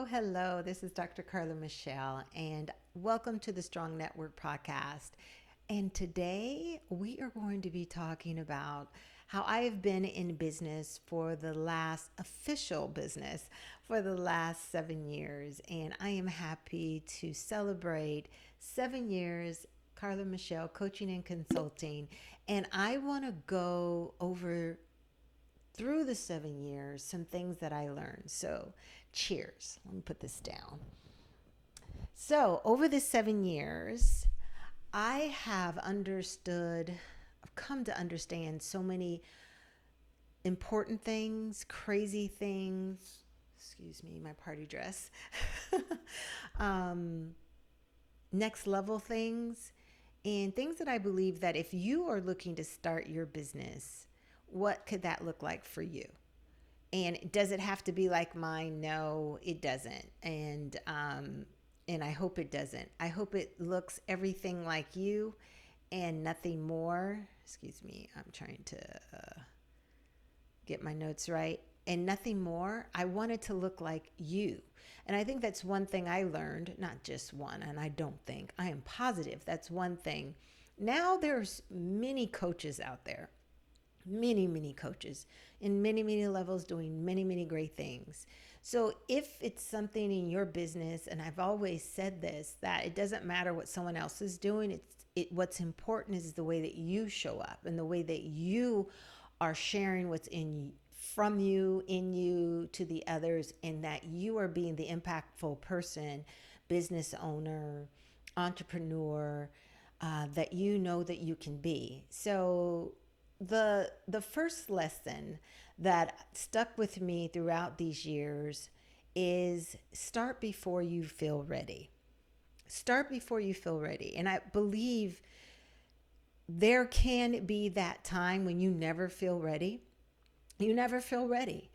Hello. This is Dr. Carla Michelle, and welcome to the Strong Network podcast. And today we are going to be talking about how I have been in business for the last official business for the last 7 years. And I am happy to celebrate 7 years, Carla Michelle, coaching and consulting. And I want to go over through the 7 years some things that I learned. So, cheers. Let me put this down. So, over the 7 years, I have I've come to understand so many important things, crazy things. Excuse me, my party dress. um, Next level things, and things that I believe that if you are looking to start your business, what could that look like for you? And does it have to be like mine? No, it doesn't. And I hope it doesn't. I hope it looks everything like you and nothing more. Excuse me, I'm trying to get my notes right. And nothing more. I want it to look like you. And I think that's one thing I learned, not just one, and I don't think, I am positive that's one thing. Now there's many coaches out there, many coaches in many levels doing many great things. So if it's something in your business, and I've always said this, that it doesn't matter what someone else is doing, what's important is the way that you show up and the way that you are sharing what's from you, in you, to the others, and that you are being the impactful person, business owner, entrepreneur, that you know that you can be. So the first lesson that stuck with me throughout these years is start before you feel ready. Start before you feel ready. And I believe there can be that time when you never feel ready. You never feel ready.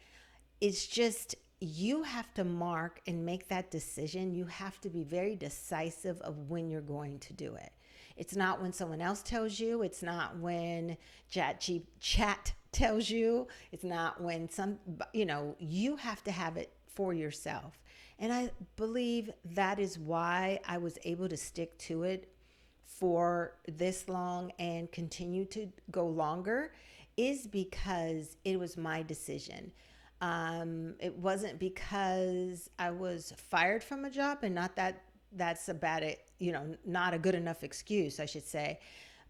It's just you have to mark and make that decision. You have to be very decisive of when you're going to do it. It's not when someone else tells you. It's not when chat tells you. It's not when you have to have it for yourself. And I believe that is why I was able to stick to it for this long and continue to go longer, is because it was my decision. It wasn't because I was fired from a job, and not that that's a bad, not a good enough excuse, I should say.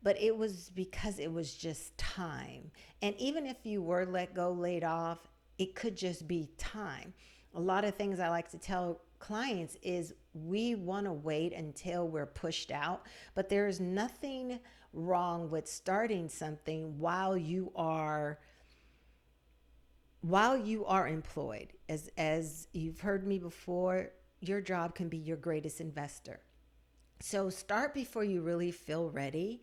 But it was because it was just time. And even if you were let go, laid off, it could just be time. A lot of things I like to tell clients is we want to wait until we're pushed out, but there is nothing wrong with starting something while you are employed. As you've heard me before, your job can be your greatest investor. So start before you really feel ready.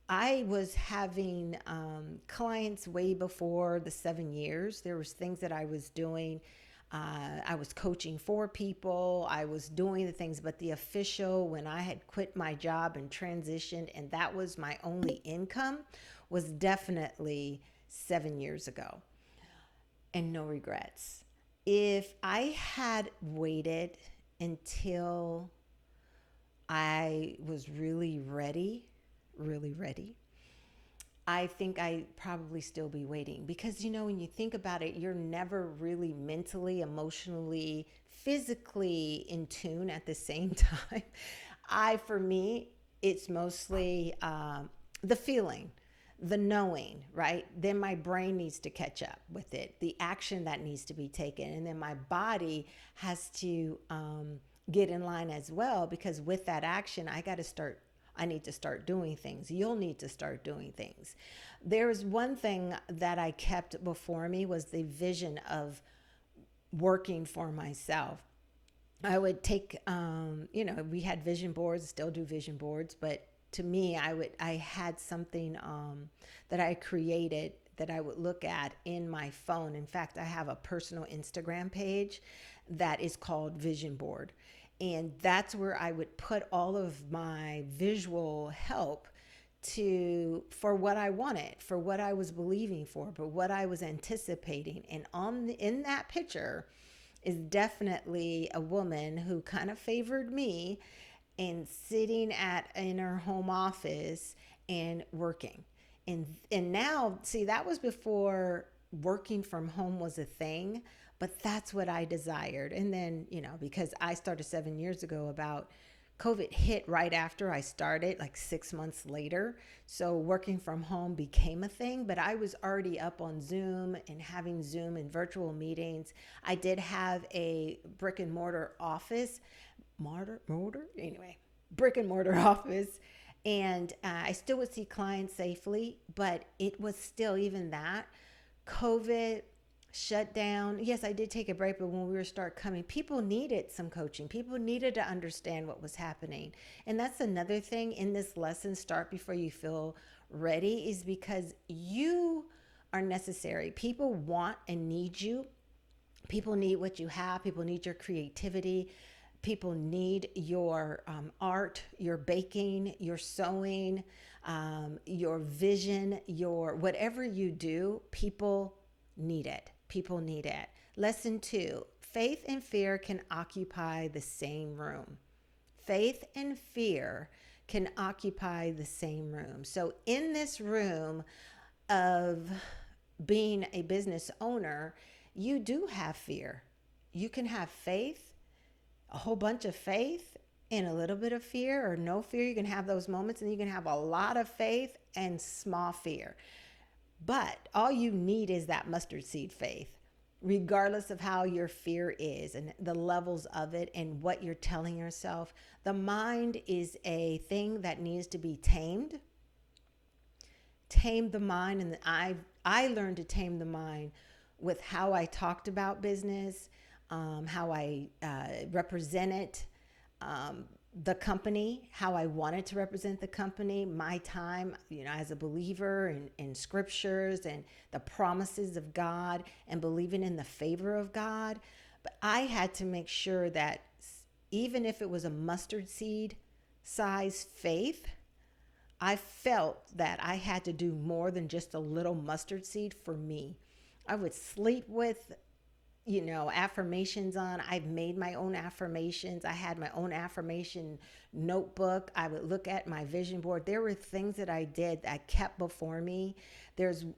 I was having clients way before the 7 years. There was things that I was doing. I was coaching for people. I was doing the things, but the official, when I had quit my job and transitioned, and that was my only income, was definitely 7 years ago. And no regrets. If I had waited until I was really ready, I think I probably still be waiting, because when you think about it, you're never really mentally, emotionally, physically in tune at the same time. For me, it's mostly the feeling, the knowing, right? Then my brain needs to catch up with it, the action that needs to be taken, and then my body has to get in line as well, because with that action, I need to start doing things. You'll need to start doing things. There's one thing that I kept before me, was the vision of working for myself. I would take, we had vision boards, still do vision boards, but to me, I had something that I created that I would look at in my phone. In fact, I have a personal Instagram page that is called Vision Board. And that's where I would put all of my visual help for what I wanted, for what I was believing for, but what I was anticipating. And in that picture, is definitely a woman who kind of favored me and sitting at in her home office and working. And now, see, that was before working from home was a thing, but that's what I desired. And then, because I started 7 years ago, about COVID hit right after I started, like 6 months later. So working from home became a thing, but I was already up on Zoom and having Zoom and virtual meetings. I did have a brick and mortar office, anyway, brick and mortar office. And I still would see clients safely, but it was still, even that, COVID shut down. Yes, I did take a break, but when we were start coming, people needed some coaching. People needed to understand what was happening. And that's another thing in this lesson, start before you feel ready, is because you are necessary. People want and need you. People need what you have. People need your creativity. People need your art, your baking, your sewing, your vision, your whatever you do. People need it. People need it. Lesson 2, faith and fear can occupy the same room. Faith and fear can occupy the same room. So in this room of being a business owner, you do have fear. You can have faith, a whole bunch of faith, and a little bit of fear or no fear. You can have those moments, and you can have a lot of faith and small fear. But all you need is that mustard seed faith, regardless of how your fear is and the levels of it and what you're telling yourself. The mind is a thing that needs to be tamed. Tame the mind. And I learned to tame the mind with how I talked about business, how I represented the company, how I wanted to represent the company, my time, as a believer in scriptures and the promises of God and believing in the favor of God. But I had to make sure that even if it was a mustard seed size faith, I felt that I had to do more than just a little mustard seed for me. I would sleep with affirmations on. I've made my own affirmations. I had my own affirmation notebook. I would look at my vision board. There were things that I did that I kept before me.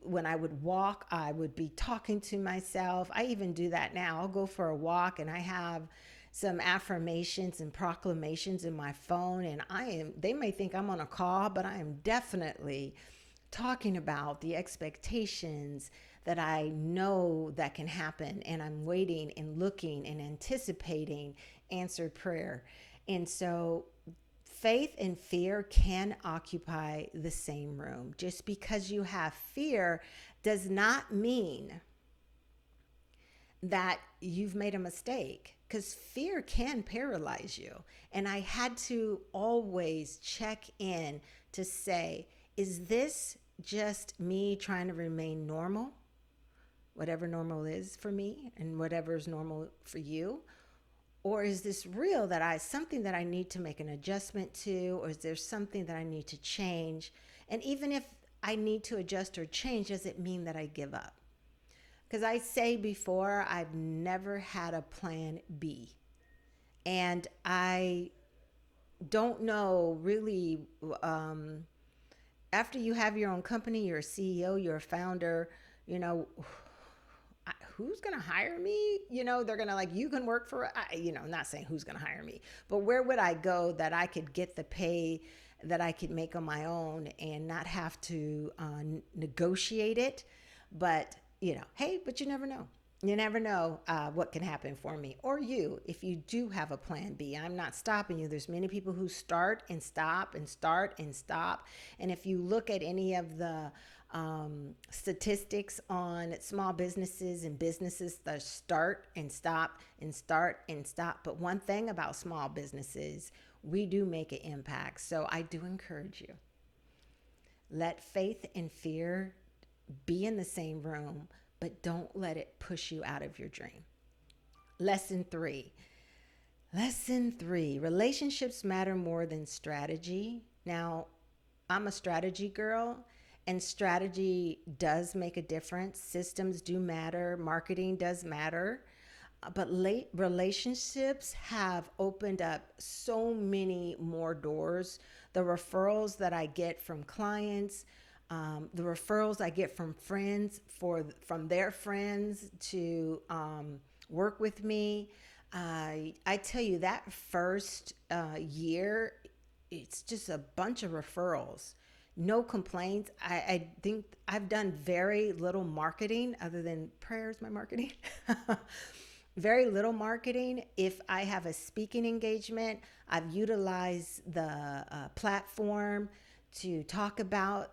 When I would walk, I would be talking to myself. I even do that now. I'll go for a walk and I have some affirmations and proclamations in my phone, and they may think I'm on a call, but I am definitely talking about the expectations that I know that can happen, and I'm waiting and looking and anticipating answered prayer. And so faith and fear can occupy the same room. Just because you have fear does not mean that you've made a mistake, because fear can paralyze you. And I had to always check in to say, is this just me trying to remain normal? Whatever normal is for me and whatever is normal for you? Or is this real, that something that I need to make an adjustment to, or is there something that I need to change? And even if I need to adjust or change, does it mean that I give up? Because I say before, I've never had a plan B. And I don't know really, after you have your own company, you're a CEO, you're a founder, who's going to hire me? They're going to you can work for, I'm not saying who's going to hire me, but where would I go that I could get the pay that I could make on my own and not have to negotiate it? But, hey, but you never know. You never know what can happen for me or you if you do have a plan B. I'm not stopping you. There's many people who start and stop and start and stop. And if you look at any of the statistics on small businesses and businesses that start and stop and start and stop. But one thing about small businesses, we do make an impact. So I do encourage you. Let faith and fear be in the same room, but don't let it push you out of your dream. Lesson 3, relationships matter more than strategy. Now, I'm a strategy girl, and strategy does make a difference. Systems do matter. Marketing does matter. but late relationships have opened up so many more doors. The referrals that I get from clients, the referrals I get from friends from their friends to work with me. I tell you that first year, it's just a bunch of referrals. No complaints. I think I've done very little marketing other than prayers, my marketing. Very little marketing. If I have a speaking engagement, I've utilized the platform to talk about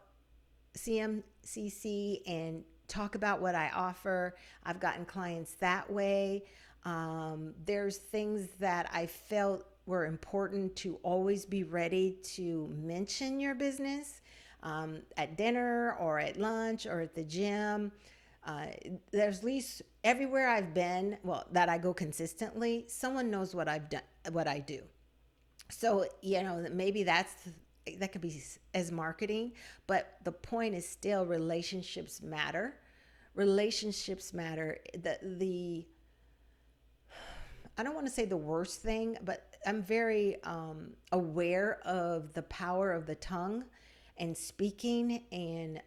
CMCC and talk about what I offer. I've gotten clients that way. There's things that I felt were important to always be ready to mention your business at dinner or at lunch or at the gym. There's at least everywhere I've been, well, that I go consistently, someone knows what I've done, what I do. So, maybe that could be as marketing, but the point is still relationships matter. Relationships matter. The I don't want to say the worst thing, but I'm very aware of the power of the tongue and speaking and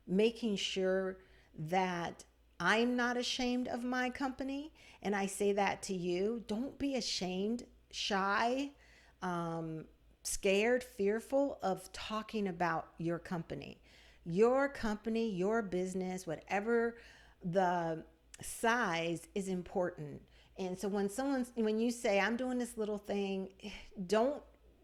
making sure that I'm not ashamed of my company. And I say that to you. Don't be ashamed, shy, scared, fearful of talking about your company. Your company, your business, whatever the size is important. And so when you say, I'm doing this little thing, don't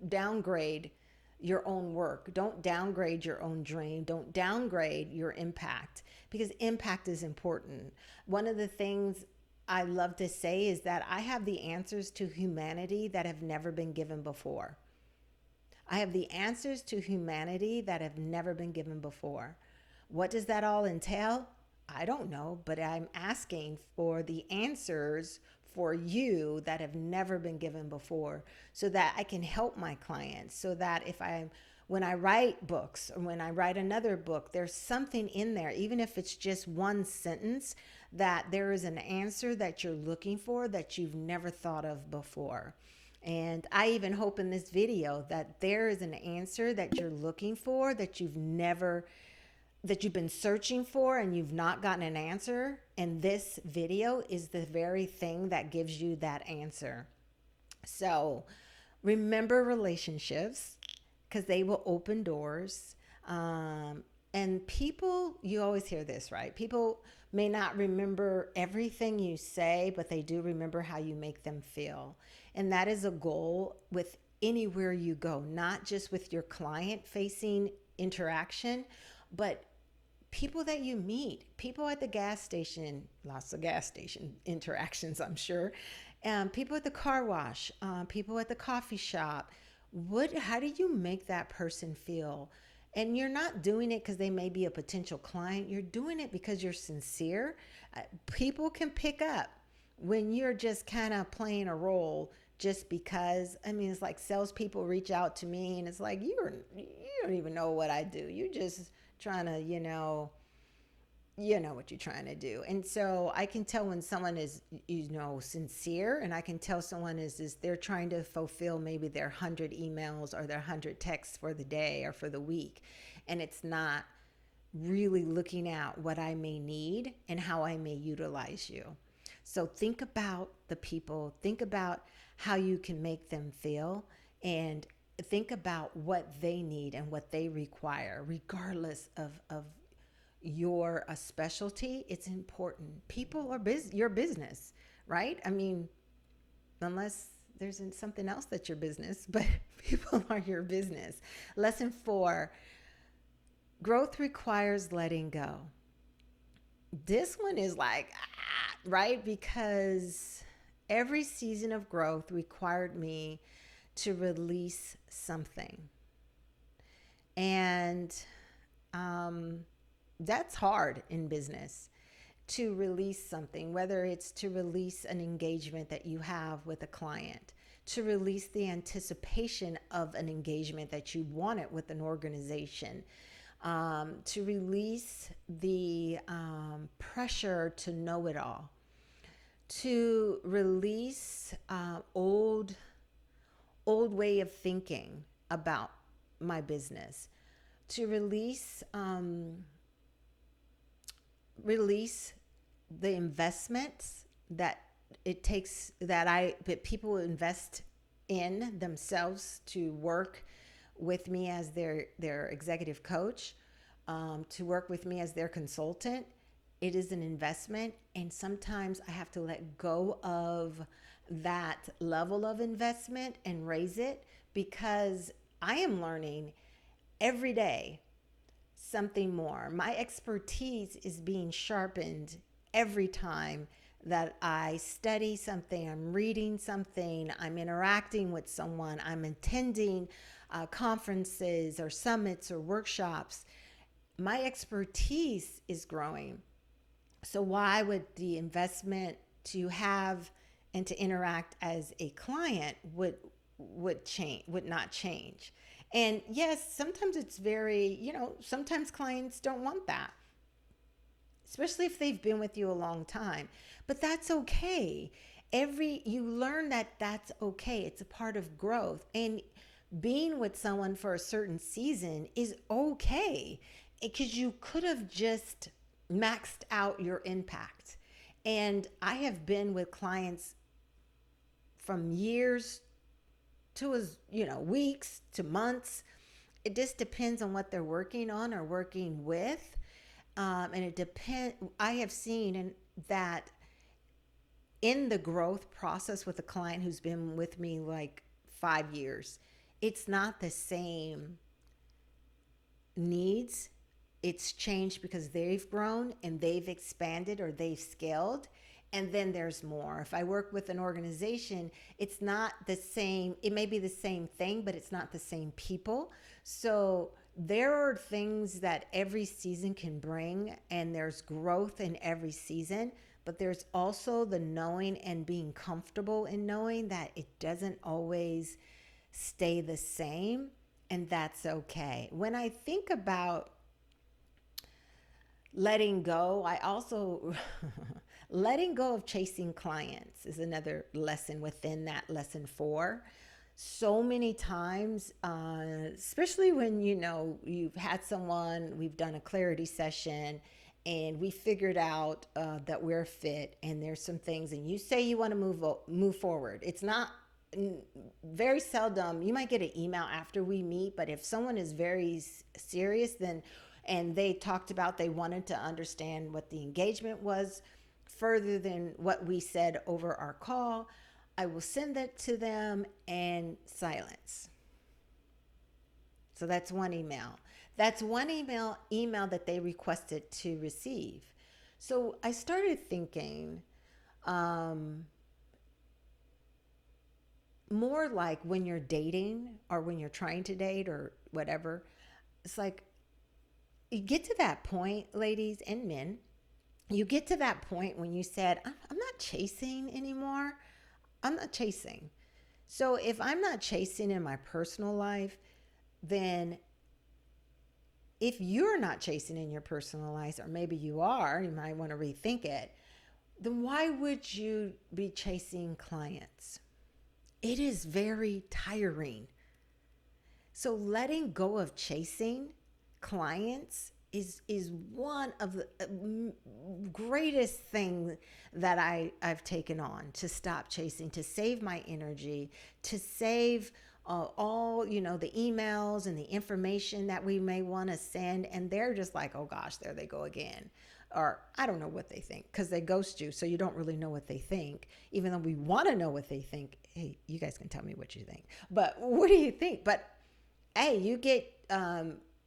downgrade your own work. Don't downgrade your own dream. Don't downgrade your impact, because impact is important. One of the things I love to say is that I have the answers to humanity that have never been given before. I have the answers to humanity that have never been given before. What does that all entail? I don't know, but I'm asking for the answers for you that have never been given before, so that I can help my clients, so that when I write books or when I write another book, there's something in there, even if it's just one sentence, that there is an answer that you're looking for that you've never thought of before. And I even hope in this video that there is an answer that you're looking for that you've been searching for and you've not gotten an answer. And this video is the very thing that gives you that answer. So remember relationships, because they will open doors. And people, you always hear this, right? People may not remember everything you say, but they do remember how you make them feel. And that is a goal with anywhere you go, not just with your client facing interaction, but people that you meet, people at the gas station, lots of gas station interactions, I'm sure. People at the car wash, people at the coffee shop. How do you make that person feel? And you're not doing it because they may be a potential client. You're doing it because you're sincere. People can pick up when you're just kind of playing a role just because. I mean, it's like salespeople reach out to me and it's like, you don't even know what I do. You just trying to, you know what you're trying to do. And so I can tell when someone is, sincere, and I can tell someone is they're trying to fulfill maybe their 100 emails or their 100 texts for the day or for the week. And it's not really looking at what I may need and how I may utilize you. So think about the people, think about how you can make them feel, and think about what they need and what they require, regardless of your specialty. It's important. People are your business, right? I mean, unless there's something else that's your business, but people are your business. Lesson 4, growth requires letting go. This one is like, right? Because every season of growth required me to release something. And that's hard in business, to release something, whether it's to release an engagement that you have with a client, to release the anticipation of an engagement that you wanted with an organization, to release the pressure to know it all, to release old way of thinking about my business, to release the investments that it takes that people invest in themselves to work with me as their executive coach, to work with me as their consultant. It is an investment, and sometimes I have to let go of that level of investment and raise it, because I am learning every day something more. My expertise is being sharpened every time that I study something, I'm reading something, I'm interacting with someone, I'm attending conferences or summits or workshops. My expertise is growing. So why would the investment to have and to interact as a client would not change? And yes, sometimes it's very, sometimes clients don't want that, especially if they've been with you a long time. But that's okay. You learn that that's okay. It's a part of growth. And being with someone for a certain season is okay, because you could have just maxed out your impact. And I have been with clients from years to weeks to months. It just depends on what they're working on or working with. And it depends. I have seen that in the growth process with a client who's been with me like 5 years, it's not the same needs. It's changed because they've grown and they've expanded or they've scaled. And then there's more. If I work with an organization, it's not the same. It may be the same thing, but it's not the same people. So there are things that every season can bring, and there's growth in every season. But there's also the knowing and being comfortable in knowing that it doesn't always stay the same, and that's okay. When I think about letting go, I also letting go of chasing clients is another lesson within that lesson 4. So many times, especially when you've had someone, we've done a clarity session, and we figured out that we're fit, and there's some things, and you say you want to move forward. It's not very seldom. You might get an email after we meet, but if someone is very serious, and they talked about they wanted to understand what the engagement was further than what we said over our call, I will send that to them and silence. So that's one email. That's one email that they requested to receive. So I started thinking more like when you're dating or when you're trying to date or whatever. It's like you get to that point, ladies and men, you get to that point when you said, I'm not chasing anymore. I'm not chasing. So if I'm not chasing in my personal life, then if you're not chasing in your personal life, or maybe you are, you might want to rethink it, then why would you be chasing clients? It is very tiring. So letting go of chasing clients is one of the greatest things that I've taken on, to stop chasing, to save my energy, to save all the emails and the information that we may want to send, and they're just like, oh gosh, there they go again. Or I don't know what they think, because they ghost you, so you don't really know what they think, even though we want to know what they think. Hey, you guys can tell me what you think, but what do you think? But hey, you get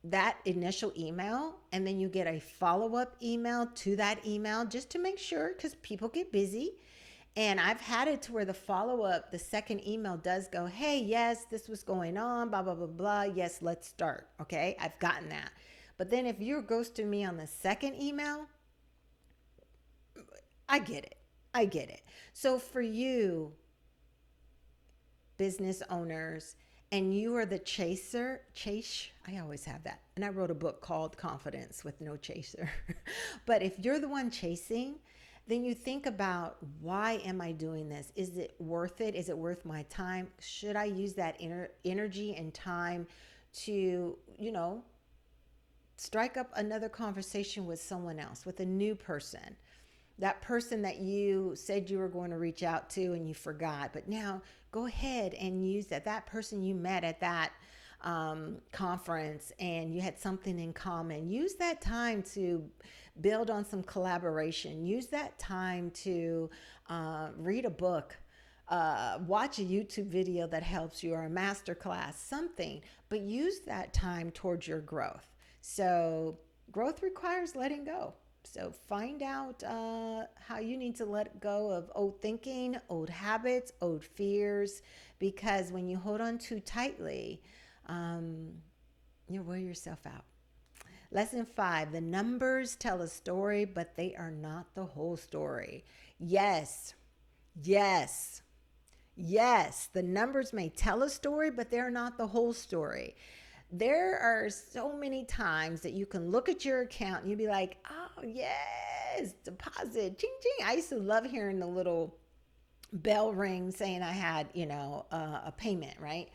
that initial email, and then you get a follow-up email to that email, just to make sure, because people get busy. And I've had it to where the follow-up, the second email does go, hey, yes, this was going on, blah, blah, blah, blah. Yes, let's start. Okay, I've gotten that. But then if you're ghosting me on the second email, I get it. I get it. So for you, business owners, and you are the chase, I always have that. And I wrote a book called Confidence with No Chaser. But if you're the one chasing, then you think about, why am I doing this? Is it worth it? Is it worth my time? Should I use that energy and time to, strike up another conversation with someone else, with a new person? That person that you said you were going to reach out to and you forgot, but now go ahead and use that person you met at that conference, and you had something in common. Use that time to build on some collaboration. Use that time to read a book, watch a YouTube video that helps you, or a master class, something, but use that time towards your growth. So growth requires letting go. So find out how you need to let go of old thinking, old habits, old fears, because when you hold on too tightly, you'll wear yourself out. Lesson 5, the numbers tell a story, but they are not the whole story. Yes, yes, yes, the numbers may tell a story, but they're not the whole story. There are so many times that you can look at your account and you'll be like, oh, yes, deposit, ching, ching. I used to love hearing the little bell ring saying I had, a payment, right?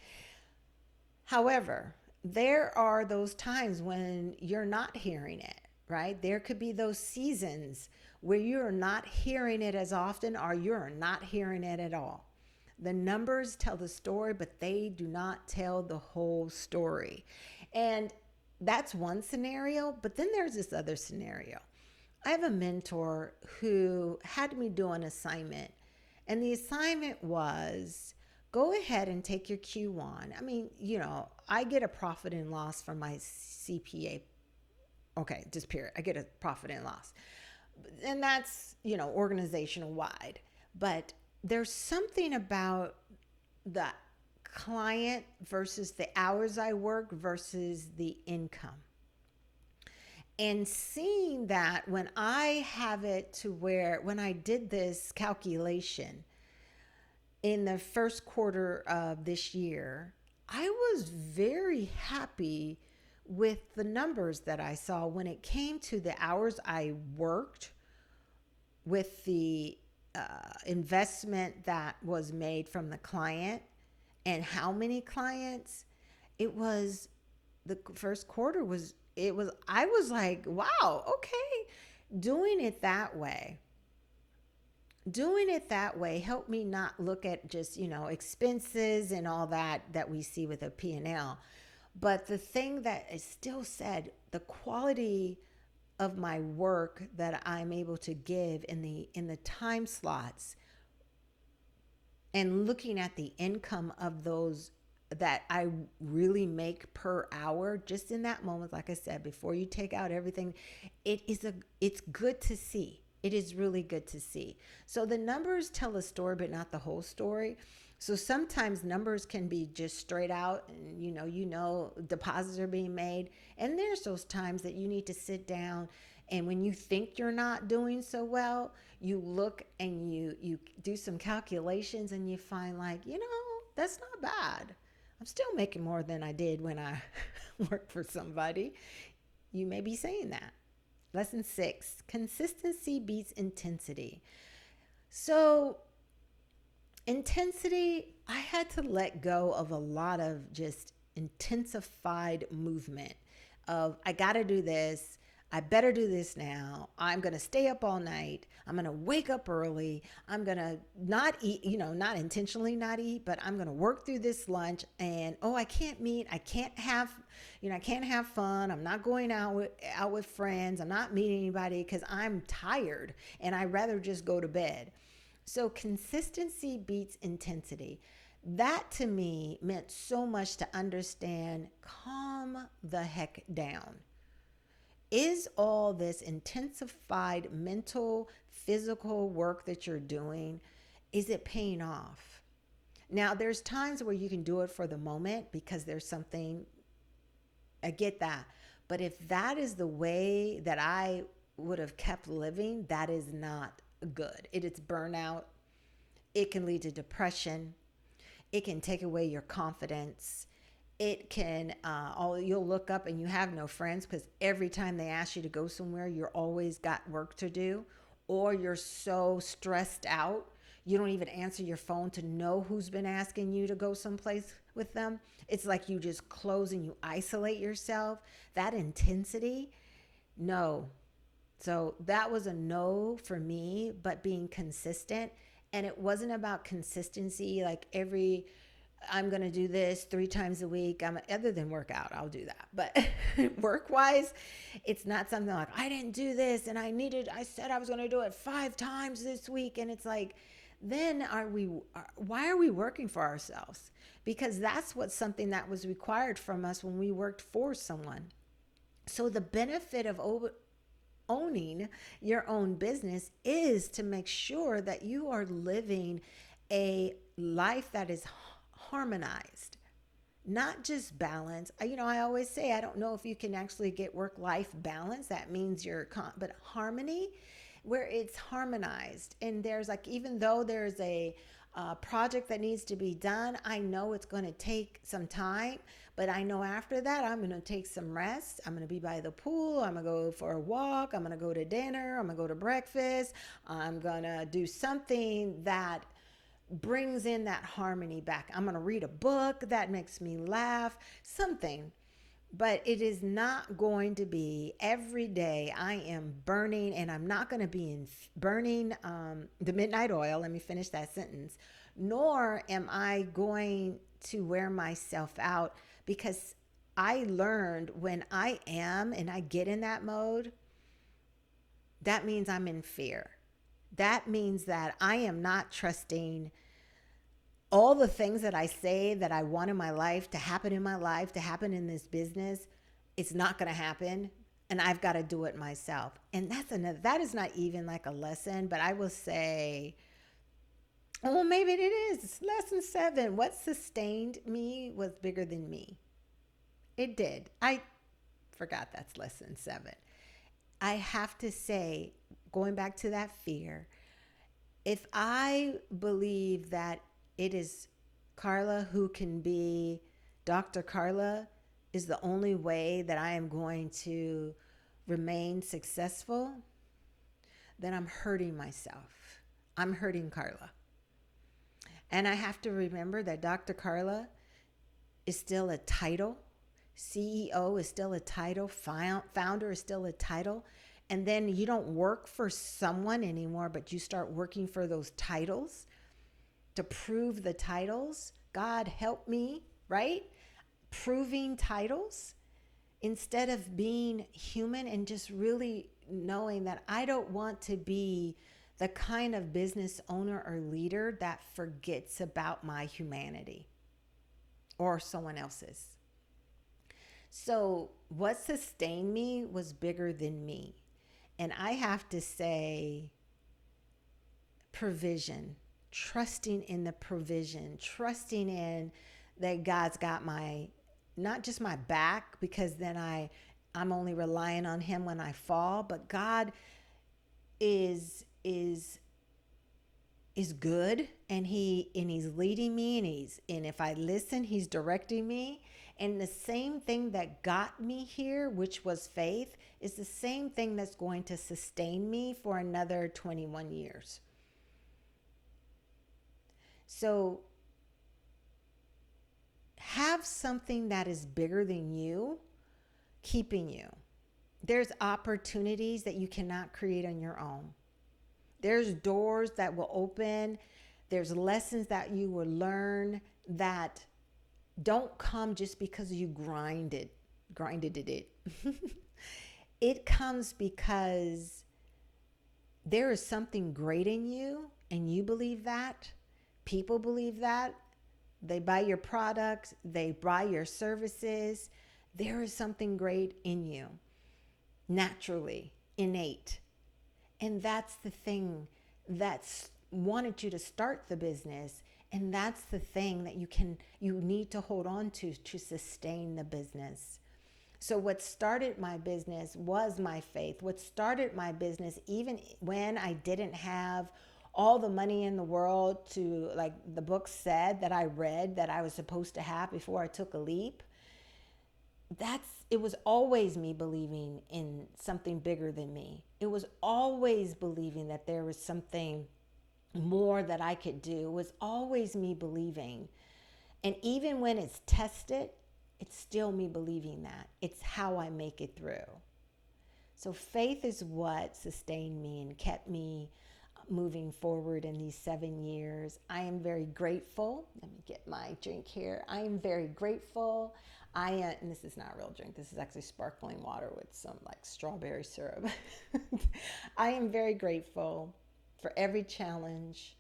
However, there are those times when you're not hearing it, right? There could be those seasons where you're not hearing it as often, or you're not hearing it at all. The numbers tell the story, but they do not tell the whole story. And that's one scenario, but then there's this other scenario. I have a mentor who had me do an assignment, and the assignment was, go ahead and take your Q1. I mean, I get a profit and loss from my CPA. Okay, just period. I get a profit and loss. And that's, organizational wide. But there's something about the client versus the hours I work versus the income. And seeing that, when I have it to where, when I did this calculation in the first quarter of this year, I was very happy with the numbers that I saw when it came to the hours I worked, with the investment that was made from the client, and how many clients. It was, the first quarter was, I was like, wow, okay. doing it that way helped me not look at just, expenses and all that we see with a P&L. But the thing that is still said, the quality of my work that I'm able to give in the time slots, and looking at the income of those that I really make per hour, just in that moment, like I said, before you take out everything, it's good to see. It is really good to see. So the numbers tell a story, but not the whole story. So sometimes numbers can be just straight out, and deposits are being made. And there's those times that you need to sit down, and when you think you're not doing so well, you look and you do some calculations, and you find, like, that's not bad. I'm still making more than I did when I worked for somebody. You may be saying that. Lesson 6, consistency beats intensity. So intensity, I had to let go of a lot of just intensified movement of, I got to do this. I better do this now. I'm going to stay up all night. I'm going to wake up early. I'm going to not eat, not intentionally not eat, but I'm going to work through this lunch. And, I can't meet. I can't have, I can't have fun. I'm not going out with friends. I'm not meeting anybody because I'm tired and I'd rather just go to bed. So consistency beats intensity. That to me meant so much to understand. Calm the heck down. Is all this intensified mental, physical work that you're doing, is it paying off? Now, there's times where you can do it for the moment because there's something, I get that. But if that is the way that I would have kept living, that is not good. It is burnout. It can lead to depression. It can take away your confidence. It can, you'll look up and you have no friends because every time they ask you to go somewhere, you're always got work to do. or you're so stressed out, you don't even answer your phone to know who's been asking you to go someplace with them. It's like you just close and you isolate yourself. That intensity, no. So that was a no for me, but being consistent. And it wasn't about consistency, like I'm going to do this 3 times a week. Other than workout, I'll do that. But work wise, it's not something like I didn't do this and I said I was going to do it 5 times this week. And it's like, then why are we working for ourselves? Because that's what something that was required from us when we worked for someone. So the benefit of owning your own business is to make sure that you are living a life that is harmonized, not just balance. I always say, I don't know if you can actually get work-life balance. That means but harmony, where it's harmonized. And there's like, even though there's a project that needs to be done, I know it's going to take some time, but I know after that, I'm going to take some rest. I'm going to be by the pool. I'm going to go for a walk. I'm going to go to dinner. I'm going to go to breakfast. I'm going to do something that brings in that harmony back. I'm going to read a book that makes me laugh, something. But it is not going to be every day I am burning, and I'm not going to be burning the midnight oil. Let me finish that sentence. Nor am I going to wear myself out, because I learned when I am and I get in that mode, that means I'm in fear. That means that I am not trusting all the things that I say that I want in my life to happen in my life, to happen in this business. It's not going to happen, and I've got to do it myself. And that is not even like a lesson, but I will say, well, maybe it is. Lesson 7, what sustained me was bigger than me. It did. I forgot that's lesson 7. I have to say, going back to that fear, if I believe that it is Carla who can be Dr. Carla is the only way that I am going to remain successful, then I'm hurting myself. I'm hurting Carla. And I have to remember that Dr. Carla is still a title. CEO is still a title. Founder is still a title. And then you don't work for someone anymore, but you start working for those titles to prove the titles. God help me, right? Proving titles instead of being human and just really knowing that I don't want to be the kind of business owner or leader that forgets about my humanity or someone else's. So what sustained me was bigger than me. And I have to say, provision, trusting in the provision, trusting in that God's got not just my back, because then I'm only relying on him when I fall, but God is good, and he's leading me, and if I listen, he's directing me. And the same thing that got me here, which was faith, is the same thing that's going to sustain me for another 21 years. So have something that is bigger than you keeping you. There's opportunities that you cannot create on your own. There's doors that will open. There's lessons that you will learn that don't come just because you grinded it. It comes because there is something great in you, and you believe that. People believe that. They buy your products. They buy your services. There is something great in you, naturally, innate. And that's the thing that's wanted you to start the business. And that's the thing that you need to hold on to sustain the business. So what started my business was my faith. What started my business, even when I didn't have all the money in the world to, like the book said that I read that I was supposed to have before I took a leap, it was always me believing in something bigger than me. It was always believing that there was something more that I could do. It was always me believing. And even when it's tested, it's still me believing that. It's how I make it through. So faith is what sustained me and kept me moving forward in these 7 years. I am very grateful. Let me get my drink here. I am very grateful. And this is not a real drink. This is actually sparkling water with some like strawberry syrup. I am very grateful for every challenge,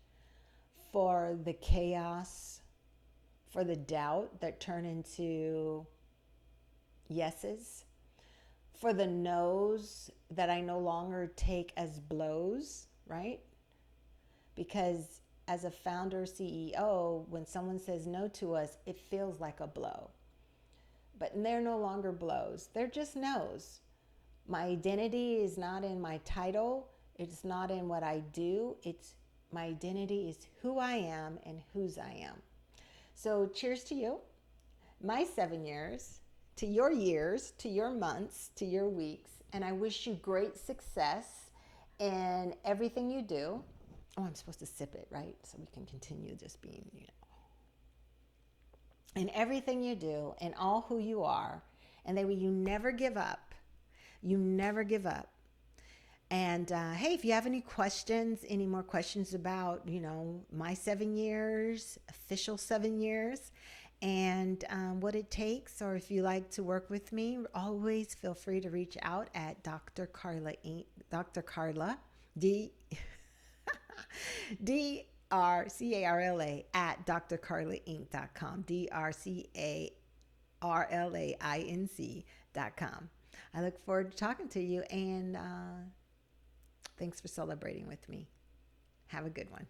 for the chaos, for the doubt that turn into yeses, for the no's that I no longer take as blows, right? Because as a founder, CEO, when someone says no to us, it feels like a blow. But they're no longer blows, they're just no's. My identity is not in my title, it's not in what I do, it's my identity is who I am and whose I am. So cheers to you, my 7 years, to your years, to your months, to your weeks, and I wish you great success in everything you do. Oh, I'm supposed to sip it, right? So we can continue just being, in everything you do and all who you are, and that you never give up. You never give up. And hey, if you have any questions, any more questions about, my 7 years, official 7 years, and what it takes, or if you like to work with me, always feel free to reach out at Dr. Carla Inc. Dr. Carla D DRCARLA at drcarlainc.com. DRCARLAINC.com. I look forward to talking to you, and thanks for celebrating with me. Have a good one.